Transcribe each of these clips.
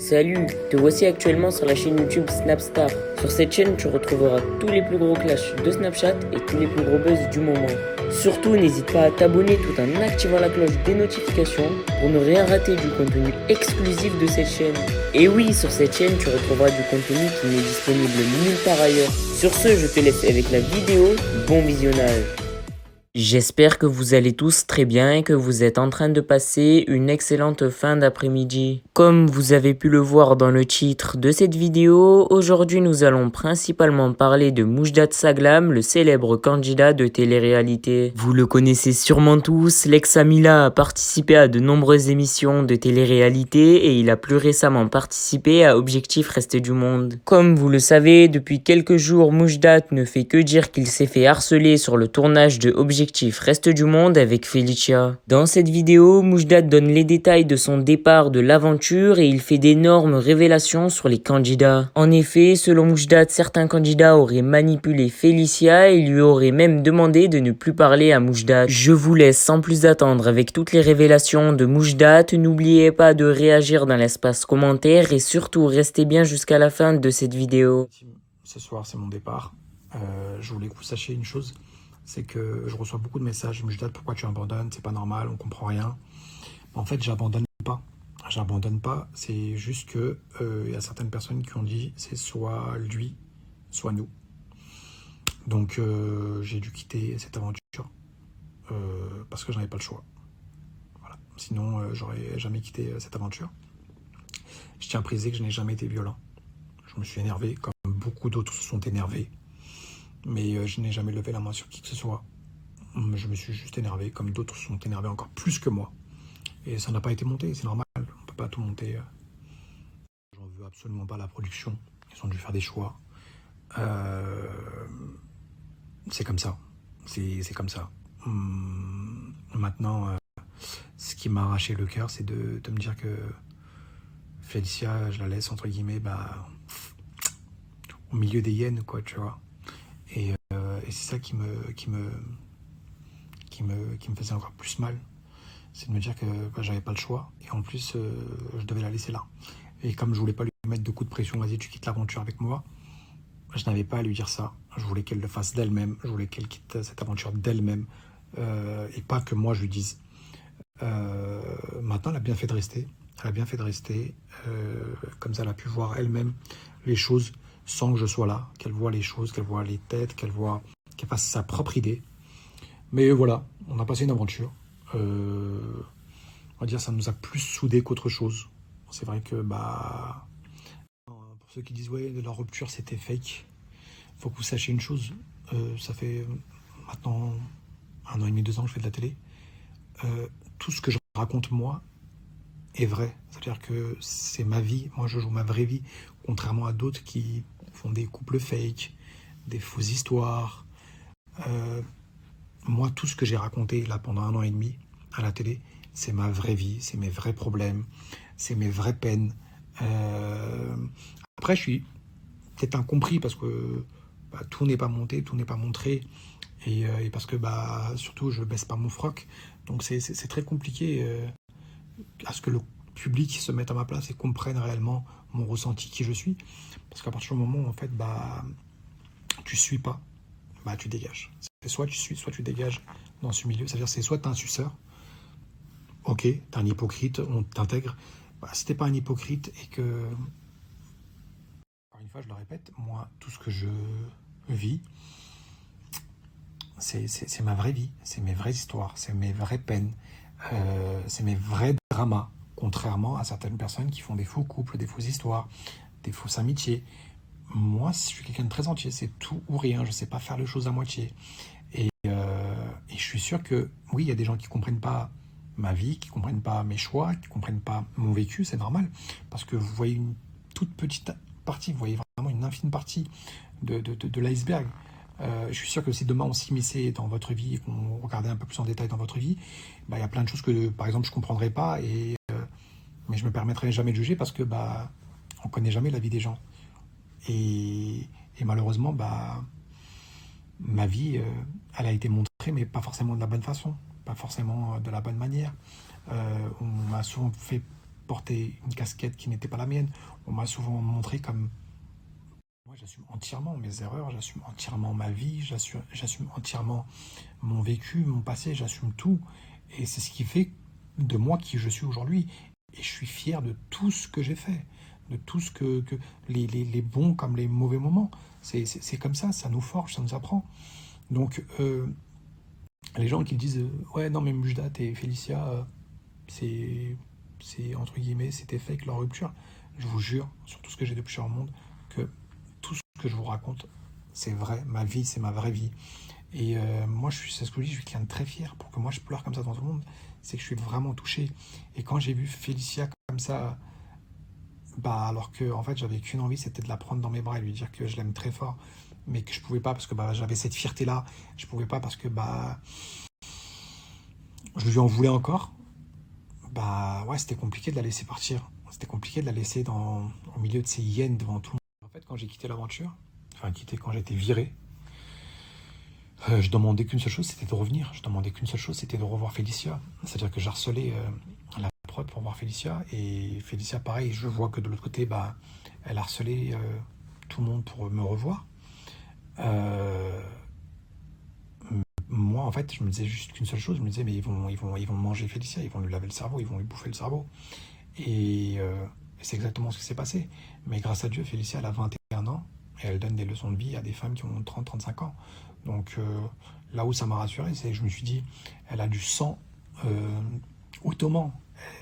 Salut, te voici actuellement sur la chaîne YouTube Snapstar. Sur cette chaîne, tu retrouveras tous les plus gros clashs de Snapchat et tous les plus gros buzz du moment. Surtout, n'hésite pas à t'abonner tout en activant la cloche des notifications pour ne rien rater du contenu exclusif de cette chaîne. Et oui, sur cette chaîne, tu retrouveras du contenu qui n'est disponible nulle part ailleurs. Sur ce, je te laisse avec la vidéo. Bon visionnage. J'espère que vous allez tous très bien et que vous êtes en train de passer une excellente fin d'après-midi. Comme vous avez pu le voir dans le titre de cette vidéo, aujourd'hui nous allons principalement parler de Moujdat Saglam, le célèbre candidat de télé-réalité. Vous le connaissez sûrement tous, l'ex-Amila a participé à de nombreuses émissions de télé-réalité et il a plus récemment participé à Objectif Reste du Monde. Comme vous le savez, depuis quelques jours, Moujdat ne fait que dire qu'il s'est fait harceler sur le tournage de Objectif Reste du Monde avec Felicia. Dans cette vidéo, Moujdat donne les détails de son départ de l'aventure et il fait d'énormes révélations sur les candidats. En effet, selon Moujdat, certains candidats auraient manipulé Felicia et lui auraient même demandé de ne plus parler à Moujdat. Je vous laisse sans plus attendre avec toutes les révélations de Moujdat. N'oubliez pas de réagir dans l'espace commentaire et surtout restez bien jusqu'à la fin de cette vidéo. Ce soir, c'est mon départ. Je voulais que vous sachiez une chose, c'est que je reçois beaucoup de messages. Moujdat, pourquoi tu abandonnes? C'est pas normal, on comprend rien. En fait, j'abandonne pas. J'abandonne pas. C'est juste que y a certaines personnes qui ont dit c'est soit lui, soit nous. Donc j'ai dû quitter cette aventure parce que j'en avais pas le choix. Voilà. Sinon, j'aurais jamais quitté cette aventure. Je tiens à préciser que je n'ai jamais été violent. Je me suis énervé comme beaucoup d'autres se sont énervés. Mais je n'ai jamais levé la main sur qui que ce soit. Je me suis juste énervé, comme d'autres se sont énervés encore plus que moi. Et ça n'a pas été monté, c'est normal. On ne peut pas tout monter. J'en veux absolument pas à la production. Ils ont dû faire des choix. C'est comme ça. C'est comme ça. Maintenant, ce qui m'a arraché le cœur, c'est de me dire que Felicia, je la laisse, entre guillemets, au milieu des hyènes, quoi, tu vois. Et c'est ça qui me faisait encore plus mal. C'est de me dire que j'avais pas le choix. Et en plus, je devais la laisser là. Et comme je voulais pas lui mettre de coups de pression, vas-y, tu quittes l'aventure avec moi, je n'avais pas à lui dire ça. Je voulais qu'elle le fasse d'elle-même. Je voulais qu'elle quitte cette aventure d'elle-même. Et pas que moi, je lui dise. Maintenant, elle a bien fait de rester. Elle a bien fait de rester. Comme ça, elle a pu voir elle-même les choses sans que je sois là, qu'elle voit les choses, qu'elle voit les têtes, qu'elle fasse sa propre idée. Mais voilà, on a passé une aventure. On va dire ça nous a plus soudés qu'autre chose. C'est vrai que pour ceux qui disent ouais, de la rupture c'était fake, faut que vous sachiez une chose. Ça fait maintenant 1 an et demi, 2 ans que je fais de la télé. Tout ce que je raconte moi est vrai. C'est-à-dire que c'est ma vie. Moi, je joue ma vraie vie. Contrairement à d'autres qui font des couples fake, des fausses histoires. Moi, tout ce que j'ai raconté là pendant 1 an et demi à la télé, c'est ma vraie vie, c'est mes vrais problèmes, c'est mes vraies peines. Après, je suis peut-être incompris parce que tout n'est pas monté, tout n'est pas montré. Et parce que surtout, je baisse pas mon froc. Donc c'est très compliqué à ce que le public se mette à ma place et comprenne réellement mon ressenti, qui je suis. Parce qu'à partir du moment où en fait tu suis pas, tu dégages. C'est soit tu suis, soit tu dégages dans ce milieu. C'est-à-dire c'est soit tu es un suceur, ok, tu es un hypocrite, on t'intègre. Si t'es pas un hypocrite et que, encore une fois je le répète, moi tout ce que je vis, c'est ma vraie vie, c'est mes vraies histoires, c'est mes vraies peines, c'est mes vrais dramas, contrairement à certaines personnes qui font des faux couples, des fausses histoires, des fausses amitiés. Moi, je suis quelqu'un de très entier, c'est tout ou rien, je ne sais pas faire les choses à moitié. Et je suis sûr que, oui, il y a des gens qui ne comprennent pas ma vie, qui ne comprennent pas mes choix, qui ne comprennent pas mon vécu, c'est normal, parce que vous voyez une toute petite partie, vous voyez vraiment une infime partie de l'iceberg. Je suis sûr que si demain on s'immisçait dans votre vie et qu'on regardait un peu plus en détail dans votre vie, il y a plein de choses que, par exemple, je ne comprendrais pas, mais je ne me permettrai jamais de juger parce que on ne connaît jamais la vie des gens. Et malheureusement, ma vie, elle a été montrée, mais pas forcément de la bonne façon, pas forcément de la bonne manière. On m'a souvent fait porté une casquette qui n'était pas la mienne. On m'a souvent montré comme... Moi, j'assume entièrement mes erreurs, j'assume entièrement ma vie, j'assume entièrement mon vécu, mon passé, j'assume tout. Et c'est ce qui fait de moi qui je suis aujourd'hui. Et je suis fier de tout ce que j'ai fait, de tout ce que les bons comme les mauvais moments. C'est comme ça nous forge, ça nous apprend. Donc, les gens qui disent ouais, non, mais Mujdat et Félicia, c'est entre guillemets, c'était fake leur rupture. Je vous jure, sur tout ce que j'ai de plus cher au monde, que tout ce que je vous raconte, c'est vrai. Ma vie, c'est ma vraie vie. Et moi, c'est ce que je dis, je suis quelqu'un de très fier. Pour que moi, je pleure comme ça devant tout le monde, c'est que je suis vraiment touché. Et quand j'ai vu Félicia comme ça, bah, alors que en fait, j'avais qu'une envie, c'était de la prendre dans mes bras et lui dire que je l'aime très fort, mais que je pouvais pas parce que bah, j'avais cette fierté-là. Je pouvais pas parce que bah, je lui en voulais encore. Bah ouais, c'était compliqué de la laisser partir. C'était compliqué de la laisser au milieu de ces hyènes devant tout le monde. En fait, quand j'ai quitté l'aventure, quand j'ai été viré, je demandais qu'une seule chose, c'était de revenir. Je demandais qu'une seule chose, c'était de revoir Félicia. C'est-à-dire que j'harcelais la prod pour voir Félicia. Et Félicia, pareil, je vois que de l'autre côté, bah, elle harcelait tout le monde pour me revoir. Moi, en fait, je me disais juste qu'une seule chose. Je me disais, mais ils vont manger Félicia, ils vont lui laver le cerveau, ils vont lui bouffer le cerveau. Et c'est exactement ce qui s'est passé. Mais grâce à Dieu, Félicia, elle a 21 ans et elle donne des leçons de vie à des femmes qui ont 30-35 ans. Donc là où ça m'a rassuré, c'est que je me suis dit, elle a du sang ottoman.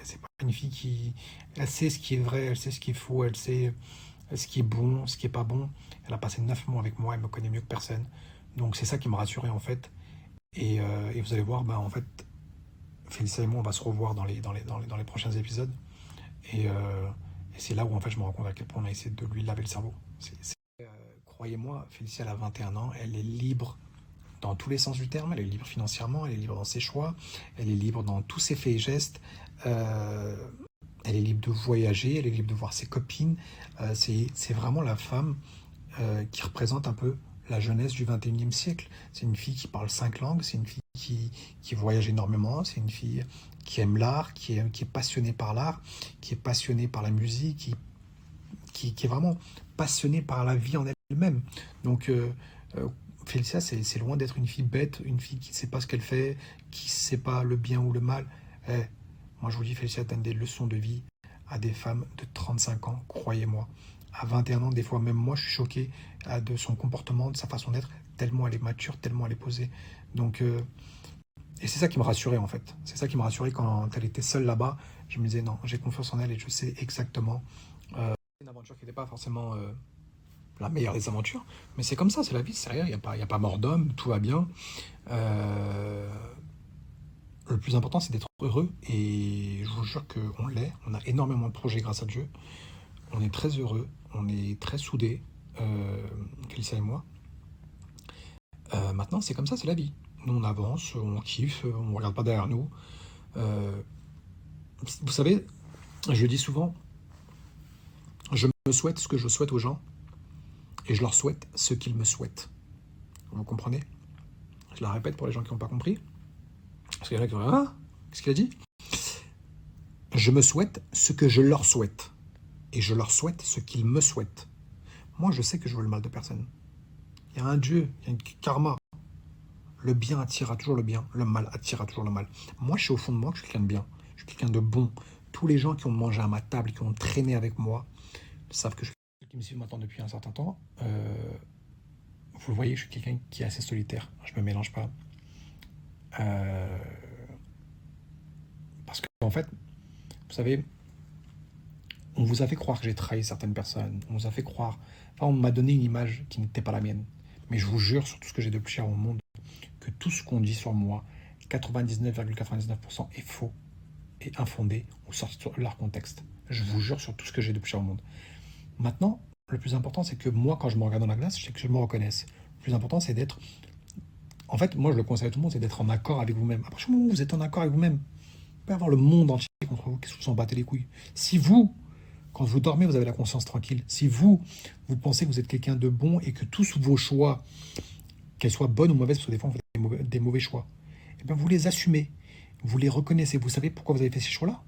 C'est pas une fille qui... Elle sait ce qui est vrai, elle sait ce qui est faux, elle sait ce qui est bon, ce qui est pas bon. Elle a passé 9 mois avec moi, elle me connaît mieux que personne. Donc c'est ça qui m'a rassuré en fait. Et vous allez voir, bah, en fait, Félicia et moi, on va se revoir dans les prochains épisodes. Et c'est là où en fait, je me rends compte à quel point on a essayé de lui laver le cerveau. Croyez-moi, Félicia, elle a 21 ans, elle est libre dans tous les sens du terme, elle est libre financièrement, elle est libre dans ses choix, elle est libre dans tous ses faits et gestes, elle est libre de voyager, elle est libre de voir ses copines. C'est vraiment la femme qui représente un peu la jeunesse du 21e siècle. C'est une fille qui parle 5 langues, c'est une fille qui voyage énormément, c'est une fille qui aime l'art, qui est passionnée par l'art, qui est passionnée par la musique, qui est vraiment passionnée par la vie en elle-même. Donc, Félicia, c'est loin d'être une fille bête, une fille qui ne sait pas ce qu'elle fait, qui ne sait pas le bien ou le mal. Moi, je vous dis, Félicia donne des leçons de vie à des femmes de 35 ans, croyez-moi. À 21 ans, des fois, même moi, je suis choqué de son comportement, de sa façon d'être, tellement elle est mature, tellement elle est posée. Donc, et c'est ça qui me rassurait, en fait. C'est ça qui me rassurait quand elle était seule là-bas. Je me disais, non, j'ai confiance en elle et je sais exactement. Une aventure qui n'était pas forcément la meilleure des aventures, mais c'est comme ça, c'est la vie, c'est rien, il n'y a pas mort d'homme, tout va bien. Le plus important, c'est d'être heureux, et je vous jure qu'on l'est. On a énormément de projets grâce à Dieu. On est très heureux, on est très soudés, Félicia et moi. Maintenant, c'est comme ça, c'est la vie. Nous, on avance, on kiffe, on ne regarde pas derrière nous. Vous savez, je le dis souvent, je me souhaite ce que je souhaite aux gens, et je leur souhaite ce qu'ils me souhaitent. Vous comprenez? Je la répète pour les gens qui n'ont pas compris. Parce qu'il y en a qui vont dire, ah, qu'est-ce qu'il a dit? Je me souhaite ce que je leur souhaite. Et je leur souhaite ce qu'ils me souhaitent. Moi, je sais que je veux le mal de personne. Il y a un Dieu, il y a un karma. Le bien attirera toujours le bien, le mal attirera toujours le mal. Moi, je suis au fond de moi que je suis quelqu'un de bien. Je suis quelqu'un de bon. Tous les gens qui ont mangé à ma table, qui ont traîné avec moi, savent que je suis quelqu'un qui me suit maintenant depuis un certain temps. Vous le voyez, je suis quelqu'un qui est assez solitaire. Je ne me mélange pas. Parce qu'en fait, vous savez, on vous a fait croire que j'ai trahi certaines personnes. On vous a fait croire... Enfin, on m'a donné une image qui n'était pas la mienne. Mais je vous jure, sur tout ce que j'ai de plus cher au monde, que tout ce qu'on dit sur moi, 99,99% est faux et infondé ou sorti de leur contexte. Je vous jure, sur tout ce que j'ai de plus cher au monde. Maintenant, le plus important, c'est que moi, quand je me regarde dans la glace, je sais que je me reconnaisse. Le plus important, c'est d'être... En fait, moi, je le conseille à tout le monde, c'est d'être en accord avec vous-même. À partir du moment où vous êtes en accord avec vous-même, vous pouvez avoir le monde entier contre vous, qu'est-ce que vous en battez les couilles. Si vous, quand vous dormez, vous avez la conscience tranquille, si vous pensez que vous êtes quelqu'un de bon et que tous vos choix, qu'elles soient bonnes ou mauvaises, parce que des fois, on fait des mauvais choix, et bien vous les assumez, vous les reconnaissez. Vous savez pourquoi vous avez fait ces choix-là?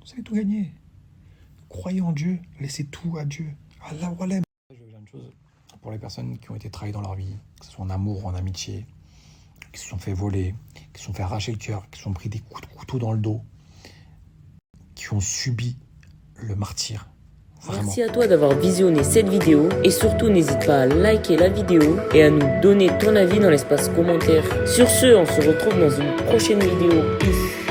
vous avez tout gagné. Croyez en Dieu, laissez tout à Dieu. Allah walem. Je vais vous dire une chose, pour les personnes qui ont été trahies dans leur vie, que ce soit en amour ou en amitié, qui se sont fait voler, qui se sont fait arracher le cœur, qui se sont pris des coups de couteau dans le dos, qui ont subi le martyre. Vraiment. Merci à toi d'avoir visionné cette vidéo et surtout n'hésite pas à liker la vidéo et à nous donner ton avis dans l'espace commentaire. Sur ce, on se retrouve dans une prochaine vidéo. Peace.